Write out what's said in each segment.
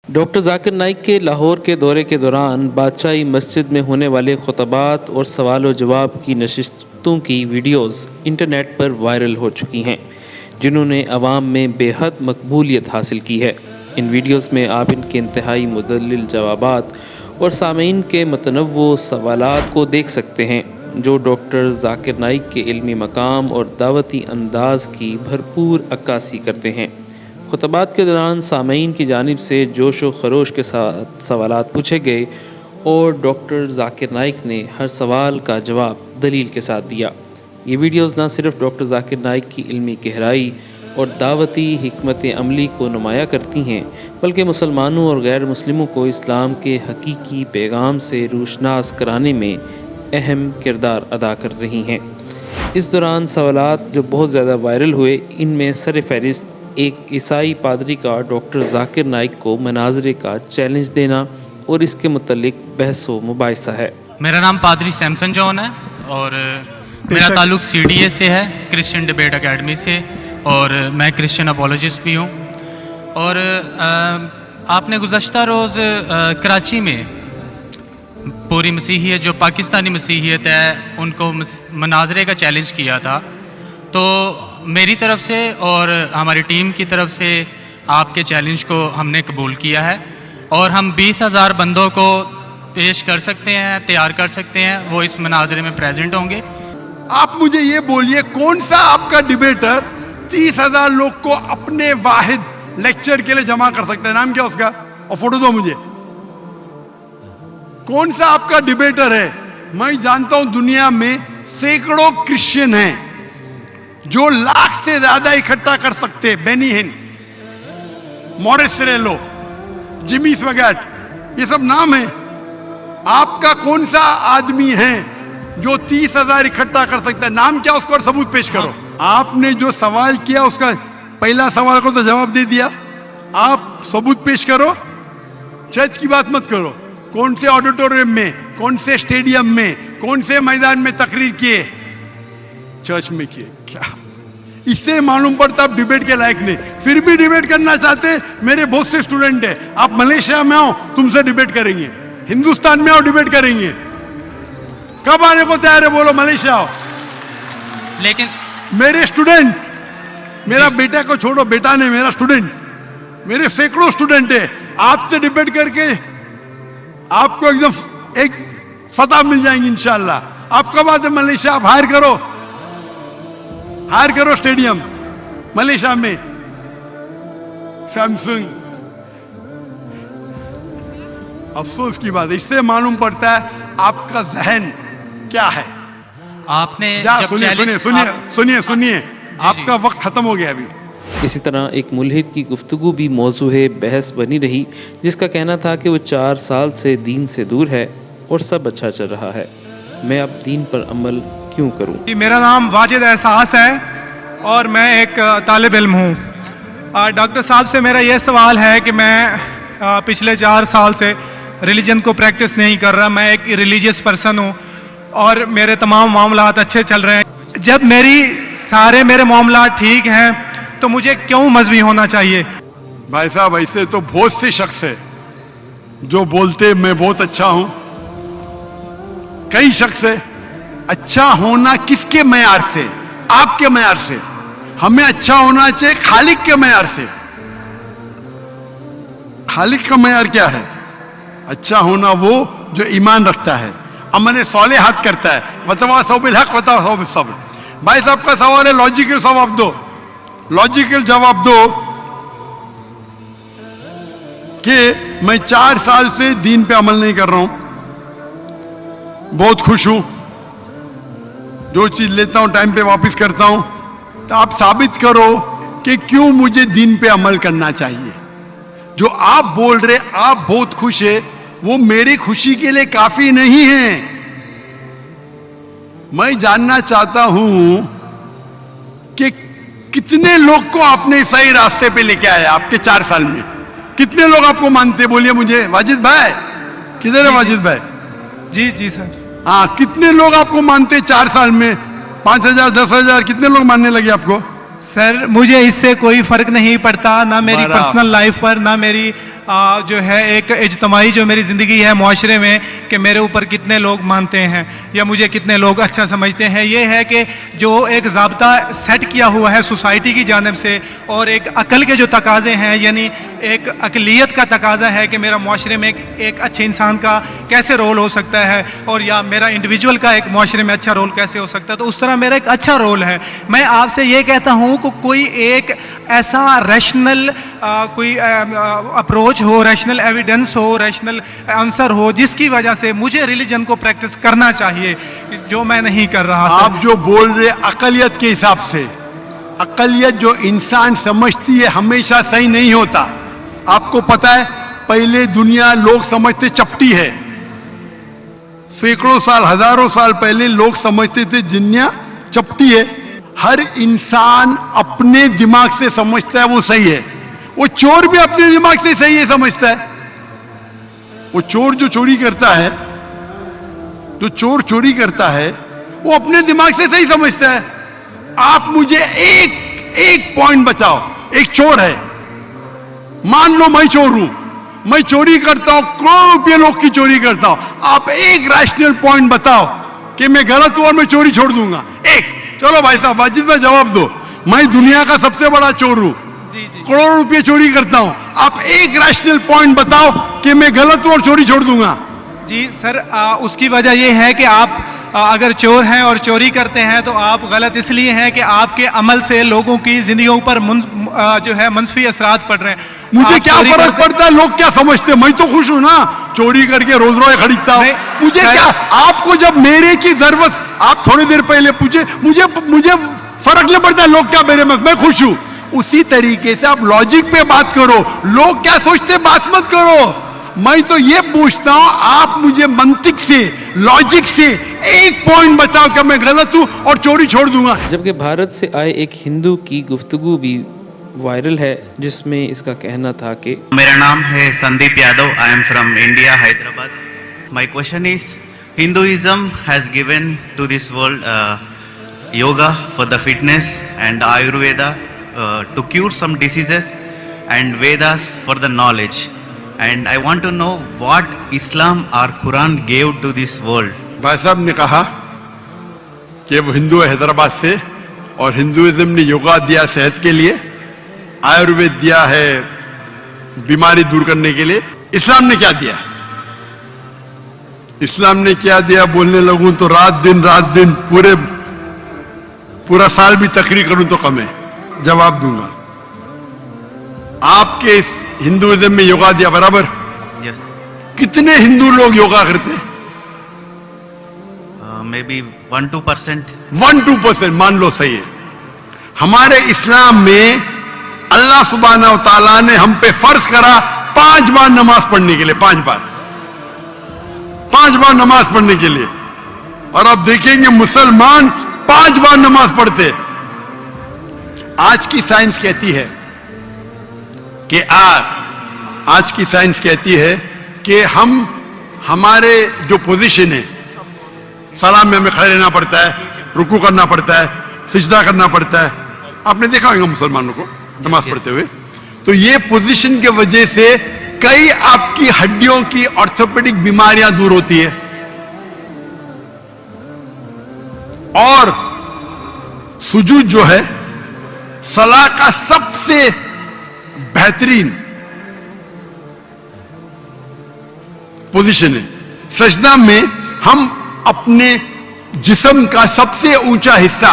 Doctor Zakir Naik के लाहौर के दौरे के दौरान बादशाही मस्जिद में होने वाले खुतबात और सवाल व जवाब की नशिस्तों की वीडियोस इंटरनेट पर वायरल हो चुकी हैं, जिन्होंने अवाम में बेहद मकबूलियत हासिल की है। इन वीडियोस में आप इनके इंतहाई मुदल्लिल जवाबात और सामीन के मतनव्वो सवालात को देख सकते हैं, जो डॉक्टर जाकिर नाइक के इल्मी मकाम और दावती अंदाज की भरपूर अक्कासी करते हैं। खुतबात के दौरान सामीन की जानिब से जोश व खरोश के साथ सवालात पूछे गए और डॉक्टर जाकिर नाइक ने हर सवाल का जवाब दलील के साथ दिया। ये वीडियोज़ न सिर्फ डॉक्टर जाकिर नाइक की इल्मी गहराई और दावती हिकमत अमली को नुमाया करती हैं, बल्कि मुसलमानों और गैर मुस्लिमों को इस्लाम के हकीकी पैगाम से रोशनास कराने में अहम किरदार अदा कर रही हैं। इस दौरान सवालात जो बहुत ज़्यादा वायरल हुए, इनमें सर फहरिस्त एक ईसाई पादरी का डॉक्टर जाकिर नाइक को मनाजरे का चैलेंज देना और इसके मुतल्लिक बहस व मुबाहिसा है। मेरा नाम पादरी सैमसन जॉन है और मेरा ताल्लुक CDA से है, क्रिश्चियन डिबेट एकेडमी से, और मैं क्रिश्चियन अपोलॉजिस्ट भी हूँ। और आपने गुज़श्ता रोज़ कराची में पूरी मसीहियत जो पाकिस्तानी मसीहियत है उनको मनाजरे का चैलेंज किया था, तो मेरी तरफ से और हमारी टीम की तरफ से आपके चैलेंज को हमने कबूल किया है और हम 20,000 बंदों को पेश कर सकते हैं, तैयार कर सकते हैं, वो इस मनाजरे में प्रेजेंट होंगे। आप मुझे ये बोलिए, कौन सा आपका डिबेटर 30,000 लोग को अपने वाहिद लेक्चर के लिए जमा कर सकता है? नाम क्या उसका, और फोटो दो मुझे। कौन सा आपका डिबेटर है? मैं जानता हूं दुनिया में सैकड़ों क्रिश्चियन हैं जो लाख से ज्यादा इकट्ठा कर सकते हैं। बेनी हिन, मॉरिस सिरेलो, जिमी स्वगैट, ये सब नाम है। आपका कौन सा आदमी है जो 30,000 इकट्ठा कर सकता है? नाम क्या उसका और सबूत पेश करो। आपने जो सवाल किया उसका पहला सवाल को तो जवाब दे दिया, आप सबूत पेश करो। चर्च की बात मत करो। कौन से ऑडिटोरियम में, कौन से स्टेडियम में, कौन से मैदान में तकरीर किए? चर्च में किए। क्या इससे मालूम पड़ता आप डिबेट के लायक नहीं? फिर भी डिबेट करना चाहते। मेरे बहुत से स्टूडेंट हैं, आप मलेशिया में आओ, तुमसे डिबेट करेंगे। हिंदुस्तान में आओ, डिबेट करेंगे। कब आने को तैयार है? बोलो, मलेशिया आओ। लेकिन मेरे स्टूडेंट, मेरा बेटा को छोड़ो, बेटा ने, मेरा स्टूडेंट, मेरे सैकड़ों स्टूडेंट है। आपसे डिबेट करके आपको एकदम एक फतह मिल जाएंगी इंशाल्लाह। आप कब आते मलेशिया? आप हायर करो स्टेडियम मलेशिया में, सैमसंग। अफसोस की बात है, इससे मालूम पड़ता है आपका जहन क्या है। आपने सुनिए, आपका वक्त खत्म हो गया अभी। इसी तरह एक मुल्हिद की गुफ्तगू भी मौजूए बहस बनी रही, जिसका कहना था कि वो 4 साल से दीन से दूर है और सब अच्छा चल रहा है, मैं अब दीन पर अमल क्यों करूं? मेरा नाम वाजिद एहसास है और मैं एक तालिब इल्म हूँ। डॉक्टर साहब से मेरा ये सवाल है कि मैं पिछले 4 साल से रिलीजन को प्रैक्टिस नहीं कर रहा। मैं एक रिलीजियस पर्सन हूँ और मेरे तमाम मामलात अच्छे चल रहे हैं। जब मेरे मामलात ठीक हैं तो मुझे क्यों मजहबी होना चाहिए? भाई साहब, ऐसे तो बहुत से शख्स है जो बोलते मैं बहुत अच्छा हूं। कई शख्स है। अच्छा होना किसके मयार से? आपके मयार से। हमें अच्छा होना चाहिए खालिक के मयार से। खालिक का मयार क्या है? अच्छा होना वो जो ईमान रखता है, अमल सालेहात करता है। वतवासौ बिल हक वतवासौ बिस सब्र। भाई साहब का सवाल है, लॉजिकल जवाब दो, लॉजिकल जवाब दो कि मैं 4 साल से दीन पे अमल नहीं कर रहा हूं, बहुत खुश हूं, जो चीज लेता हूं टाइम पे वापस करता हूं। तो आप साबित करो कि क्यों मुझे दीन पे अमल करना चाहिए। जो आप बोल रहे आप बहुत खुश है, वो मेरी खुशी के लिए काफी नहीं है। मैं जानना चाहता हूं कि कितने लोग को आपने सही रास्ते पे लेके आया आपके 4 साल में? कितने लोग आपको मानते? बोलिए मुझे। वाजिद भाई किधर है? वाजिद भाई जी सर। हाँ, कितने लोग आपको मानते 4 साल में? 5,000, 10,000, कितने लोग मानने लगे आपको? सर मुझे इससे कोई फर्क नहीं पड़ता, ना मेरी पर्सनल लाइफ पर, ना मेरी जो है एक इज्तमाही जो मेरी ज़िंदगी है मुआशरे में, कि मेरे ऊपर कितने लोग मानते हैं या मुझे कितने लोग अच्छा समझते हैं, ये है कि जो एक ज़ाब्ता सेट किया हुआ है सोसाइटी की जानिब से, और एक अकल के जो तकाज़े हैं, यानी एक अकलियत का तकाज़ा है कि मेरा मुआशरे में एक अच्छे इंसान का कैसे रोल हो सकता है, और या मेरा इंडिविजुअल का एक मुआशरे में अच्छा रोल कैसे हो सकता है, तो उस तरह मेरा एक अच्छा रोल है। मैं आपसे ये कहता हूँ कि कोई एक ऐसा रैशनल कोई अप्रोच हो, रैशनल एविडेंस हो, रैशनल आंसर हो, जिसकी वजह से मुझे रिलीजन को प्रैक्टिस करना चाहिए, जो मैं नहीं कर रहा। आप जो बोल रहे अकलियत के हिसाब से, अकलियत जो इंसान समझती है हमेशा सही नहीं होता। आपको पता है पहले दुनिया लोग समझते चपटी है, सैकड़ों साल हजारों साल पहले लोग समझते थे दुनिया चपटी है। हर इंसान अपने दिमाग से समझता है वो सही है, वो चोर भी अपने दिमाग से सही है समझता है। वो चोर जो चोरी करता है, जो चोर चोरी करता है वो अपने दिमाग से सही समझता है। आप मुझे एक पॉइंट बताओ, एक चोर है, मान लो मैं चोर हूं, मैं चोरी करता हूं, करोड़ों रुपये लोग की चोरी करता हूं, आप एक रैशनल पॉइंट बताओ कि मैं गलत हूं और मैं चोरी छोड़ दूंगा। एक, चलो भाई साहब वाजिद भाई जवाब दो, मैं दुनिया का सबसे बड़ा चोर हूं, करोड़ों रुपये चोरी करता हूं, आप एक रैशनल पॉइंट बताओ कि मैं गलत हूं और चोरी छोड़ दूंगा। जी सर, उसकी वजह यह है कि आप अगर चोर हैं और चोरी करते हैं तो आप गलत इसलिए हैं कि आपके अमल से लोगों की जिंदगियों पर जो है मनफी असरात पड़ रहे हैं। मुझे क्या फर्क पड़ता है लोग क्या समझते, मैं तो खुश हूं ना, चोरी करके रोज रोज खरीदता हूं, मुझे क्या। आपको जब मेरे की जरूरत, आप थोड़ी देर पहले पूछे, मुझे फर्क नहीं पड़ता लोग क्या मेरे में, मैं खुश हूं। उसी तरीके से आप लॉजिक पे बात करो, लोग क्या सोचते बात मत करो। मैं तो ये पूछता हूं आप मुझे मंतिक से, लॉजिक से एक पॉइंट बताओ कि मैं गलत हूं और चोरी छोड़ दूंगा। जबकि भारत से आए एक हिंदू की गुफ्तगू भी वायरल है, जिसमें इसका कहना था कि मेरा नाम है Sandeep Yadav, I am from India, Hyderabad. My question is, Hinduism has given to this world yoga for the fitness and Ayurveda to cure some diseases and Vedas for the knowledge. And I want to know what Islam or Quran gave to this world. भाई साहब ने कहा कि वो हिंदू है हैदराबाद से, और Hinduism ने योगा दिया सेहत के लिए, आयुर्वेद दिया है बीमारी दूर करने के लिए। इस्लाम ने क्या दिया? इस्लाम ने क्या दिया बोलने लगूं तो रात दिन पूरा साल भी तकरीर करूं तो कम है। जवाब दूंगा, आपके इस हिंदुइज्म में योगा दिया बराबर। Yes. कितने हिंदू लोग योगा करते हैं? Maybe 1-2%. 1-2% मान लो सही है। हमारे इस्लाम में अल्लाह सुब्हानहू व तआला ने हम पे फर्ज करा 5 बार नमाज पढ़ने के लिए, 5 बार नमाज पढ़ने के लिए। और अब देखेंगे मुसलमान 5 बार नमाज पढ़ते। आज की साइंस कहती है कि आज की साइंस कहती है कि हमारे जो पोजीशन है, सलाम में हमें खड़े रहना पड़ता है, रुकू करना पड़ता है, सिजदा करना पड़ता है। आपने देखा होगा मुसलमानों को नमाज पढ़ते हुए। तो ये पोजीशन के वजह से कई आपकी हड्डियों की ऑर्थोपेडिक बीमारियां दूर होती है। और सुजूद जो है सलाह का सबसे बेहतरीन पोजीशन है। सजदा में हम अपने जिस्म का सबसे ऊंचा हिस्सा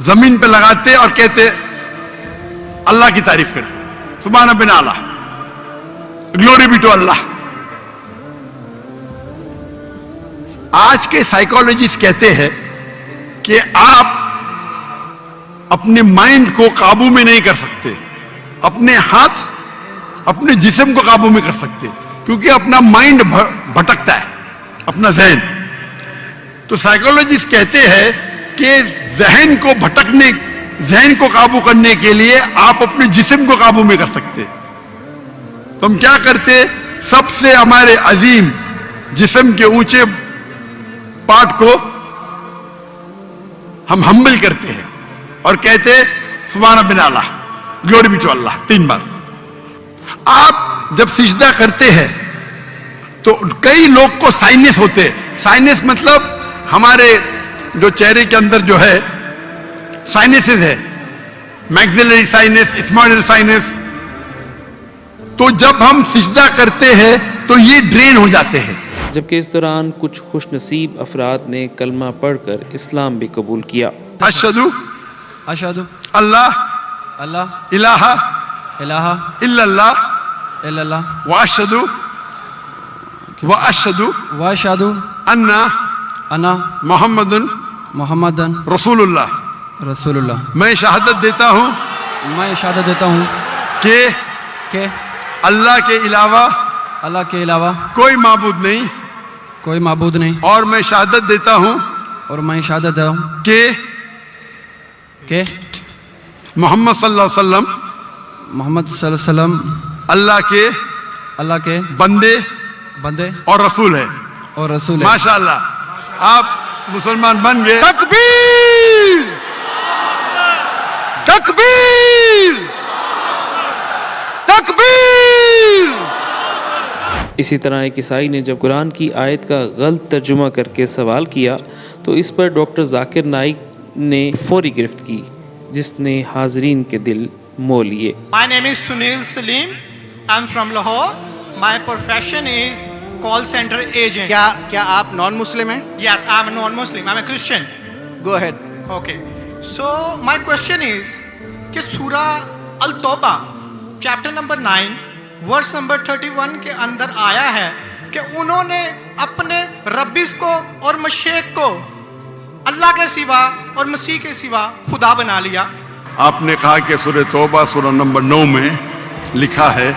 जमीन पे लगाते और कहते अल्लाह की तारीफ करते, सुभान बिन आला, ग्लोरी बी टू अल्लाह। आज के साइकोलॉजिस्ट कहते हैं कि आप अपने माइंड को काबू में नहीं कर सकते, अपने हाथ अपने जिस्म को काबू में कर सकते, क्योंकि अपना माइंड भटकता है, अपना जहन। तो साइकोलॉजिस्ट कहते हैं कि जहन को काबू करने के लिए आप अपने जिस्म को काबू में कर सकते। तो हम क्या करते, सबसे हमारे अजीम जिस्म के ऊंचे पार्ट को हम हम्बल करते हैं और कहते सुभान बिन आला, ग्लोरी बी टू अल्लाह 3 बार। آپ جب سجدہ کرتے ہیں تو کئی لوگ کو سائنس ہوتے ہیں. سائنس مطلب ہمارے جو چہرے کے اندر جو ہے سائنسز ہے, میگزیلری سائنس, اسمالر سائنس. تو جب ہم سجدہ کرتے ہیں تو یہ ڈرین ہو جاتے ہیں. جبکہ اس دوران کچھ خوش نصیب افراد نے کلمہ پڑھ کر اسلام بھی قبول کیا. اشہدو اشہدو اللہ اللہ الہ الہ الا اللہ الا اللہ واشہدو واشہدو انا انا محمد محمدن رسول اللہ. رسول اللہ. میں شہادت دیتا ہوں میں شہادت دیتا ہوں کہ کہ اللہ کے علاوہ اللہ کے علاوہ کوئی معبود نہیں, کوئی معبود نہیں, اور میں شہادت دیتا ہوں اور میں شہادت دیتا ہوں کہ کہ محمد صلی اللہ علیہ وسلم محمد صلی اللہ علیہ وسلم اللہ کے بندے بندے اور رسول ہے. اور رسول ہے. ماشاء اللہ, آپ مسلمان بن گئے. تکبیر تکبیر تکبیر. اسی طرح ایک عیسائی نے جب قرآن کی آیت کا غلط ترجمہ کر کے سوال کیا تو اس پر ڈاکٹر ذاکر نائک نے فوری گرفت کی, جس نے حاضرین کے دل مو لیے. My name is Sunil Salim. I'm from Lahore. My profession is call center agent. کیا آپ نان مسلم ہیں؟ Yes, I'm a non-Muslim. I'm a Christian. Go ahead. Okay. So my question is کہ سورہ التوبہ چیپٹر نمبر 9 ورس نمبر 31 کے اندر آیا ہے کہ انہوں نے اپنے ربیس کو اور مشیخ کو اللہ کے سوا اور مسیح کے سوا خدا بنا لیا. آپ نے کہا کہ سورہ توبہ سورہ نمبر 9 میں لکھا ہے.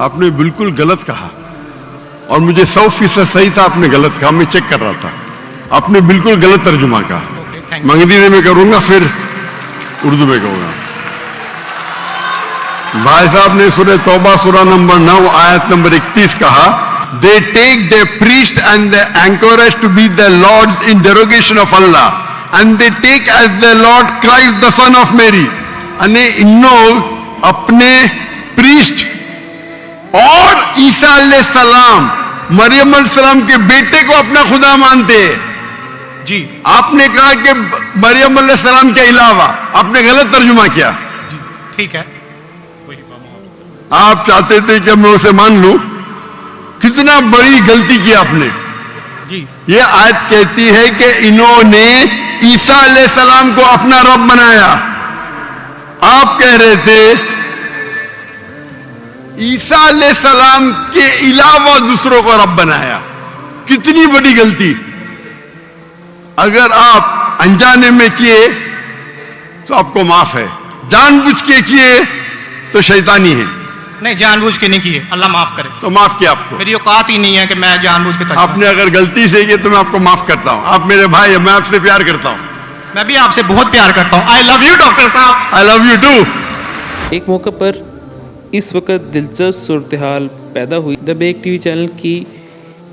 آپ نے بالکل غلط کہا, اور مجھے 100% صحیح تھا. آپ نے غلط کہا, میں چیک کر رہا تھا. آپ نے بالکل غلط ترجمہ کہا. منگنی میں کروں گا, پھر اردو میں کہوں گا. بھائی صاحب نے سورہ توبہ سورہ نمبر 9 آیت نمبر 31 کہا, they take their priest and the anchorage to be their lords in derogation of Allah, and they take as their Lord Christ the son of Mary. یعنی انہوں اپنے پریسٹ اور عیسیٰ علیہ السلام مریم علیہ السلام کے بیٹے کو اپنا خدا مانتے ہیں. جی آپ نے کہا کہ مریم علیہ السلام کے علاوہ, آپ نے غلط ترجمہ کیا. جی ٹھیک ہے. آپ چاہتے تھے کہ میں اسے مان لوں. کتنا بڑی غلطی کی آپ نے. جی یہ آیت کہتی ہے کہ انہوں نے عیسیٰ علیہ السلام کو اپنا رب بنایا. آپ کہہ رہے تھے عیسیٰ علیہ السلام کے علاوہ دوسروں کو رب بنایا. کتنی بڑی غلطی. اگر آپ انجانے میں کیے تو آپ کو معاف ہے, جان بوجھ کے کیے تو شیطانی ہے. نہیں, جان بوجھ کے نہیں کیے, اللہ معاف کرے. تو معاف کیا آپ کو. میری اوقات ہی نہیں ہے کہ میں جان بوجھ کے آپ نے اگر غلطی سے کی تو میں آپ کو معاف کرتا ہوں. آپ میرے بھائی ہیں, میں آپ سے پیار کرتا ہوں. میں بھی آپ سے بہت پیار کرتا ہوں. آئی لو یو ڈاکٹر صاحب. آئی لو یو ٹو. ایک موقع پر اس وقت دلچسپ صورتحال پیدا ہوئی جب ایک ٹی وی چینل کی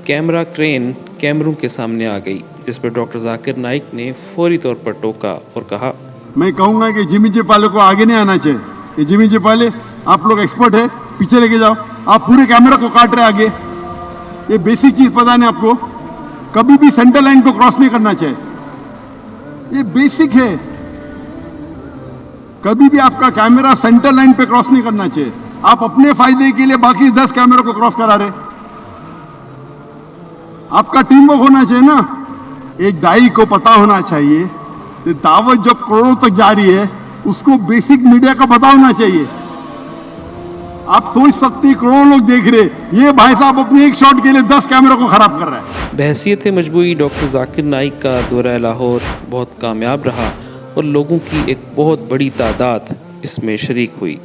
کیمرہ کرین کیمروں کے سامنے آ گئی, جس پر ڈاکٹر ذاکر نائک نے فوری طور پر ٹوکا اور کہا, میں کہوں گا کہ جمی جیپالے کو آگے نہیں آنا چاہیے. یہ جمی جیپالے آپ لوگ ایکسپرٹ ہے, پیچھے لے کے جاؤ. آپ پورے کیمرہ کو کاٹ رہے آگے. یہ بیسک چیز پتا نہیں آپ کو. کبھی بھی سینٹر لائن کو کراس نہیں کرنا چاہیے. یہ بیسک ہے. کبھی بھی آپ کا کیمرہ سینٹر لائن پہ کراس نہیں کرنا چاہیے. آپ اپنے فائدے کے لیے باقی 10 کیمروں کو کراس کرا رہے. آپ کا ٹیم ورک ہونا چاہیے نا. ایک دائی کو پتا ہونا چاہیے کہ دعوت جب کروڑوں تک جا رہی ہے اس کو بیسک میڈیا کا پتا ہونا چاہیے. آپ سوچ سکتے کروڑوں لوگ دیکھ رہے, یہ بھائی صاحب اپنے ایک شاٹ کے لیے 10 کیمروں کو خراب کر رہا ہے. بحیثیت مجموعی ڈاکٹر ذاکر نائک کا دورہ لاہور بہت کامیاب رہا اور لوگوں کی ایک بہت بڑی تعداد اس میں شریک ہوئی.